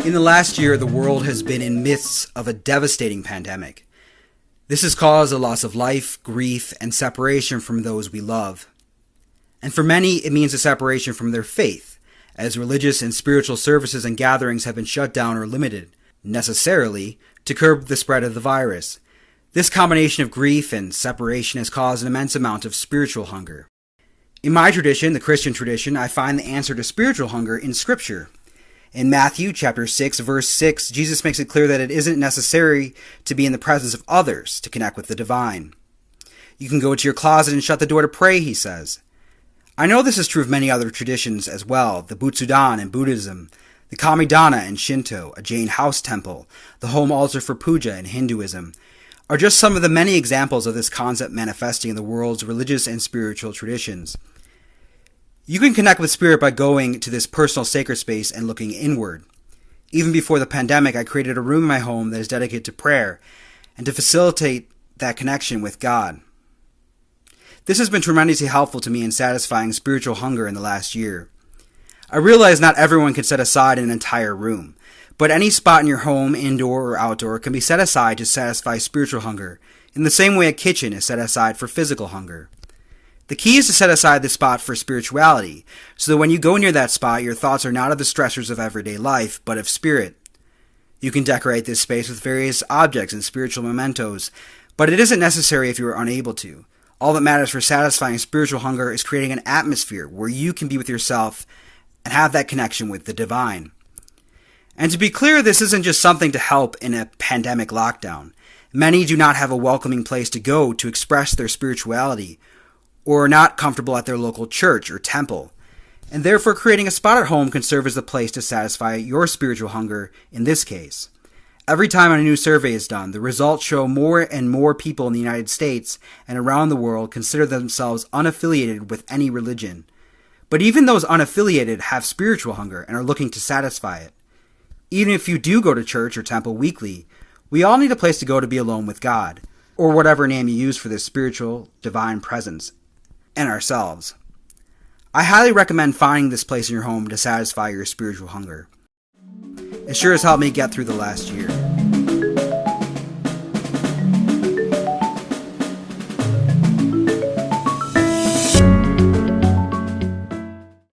In the last year, the world has been in midst of a devastating pandemic. This has caused a loss of life, grief, and separation from those we love. And for many, it means a separation from their faith, as religious and spiritual services and gatherings have been shut down or limited, necessarily, to curb the spread of the virus. This combination of grief and separation has caused an immense amount of spiritual hunger. In my tradition, the Christian tradition, I find the answer to spiritual hunger in Scripture. In Matthew chapter 6, verse 6, Jesus makes it clear that it isn't necessary to be in the presence of others to connect with the divine. You can go to your closet and shut the door to pray, he says. I know this is true of many other traditions as well, the Butsudan in Buddhism, the Kamidana in Shinto, a Jain house temple, the home altar for puja in Hinduism, are just some of the many examples of this concept manifesting in the world's religious and spiritual traditions. You can connect with spirit by going to this personal sacred space and looking inward. Even before the pandemic, I created a room in my home that is dedicated to prayer and to facilitate that connection with God. This has been tremendously helpful to me in satisfying spiritual hunger in the last year. I realize not everyone can set aside an entire room, but any spot in your home, indoor or outdoor, can be set aside to satisfy spiritual hunger, in the same way a kitchen is set aside for physical hunger. The key is to set aside this spot for spirituality, so that when you go near that spot, your thoughts are not of the stressors of everyday life, but of spirit. You can decorate this space with various objects and spiritual mementos, but it isn't necessary if you are unable to. All that matters for satisfying spiritual hunger is creating an atmosphere where you can be with yourself and have that connection with the divine. And to be clear, this isn't just something to help in a pandemic lockdown. Many do not have a welcoming place to go to express their spirituality, or are not comfortable at their local church or temple, and therefore creating a spot at home can serve as the place to satisfy your spiritual hunger in this case. Every time a new survey is done, the results show more and more people in the United States and around the world consider themselves unaffiliated with any religion. But even those unaffiliated have spiritual hunger and are looking to satisfy it. Even if you do go to church or temple weekly, we all need a place to go to be alone with God, or whatever name you use for this spiritual, divine presence, and ourselves. I highly recommend finding this place in your home to satisfy your spiritual hunger. It sure has helped me get through the last year.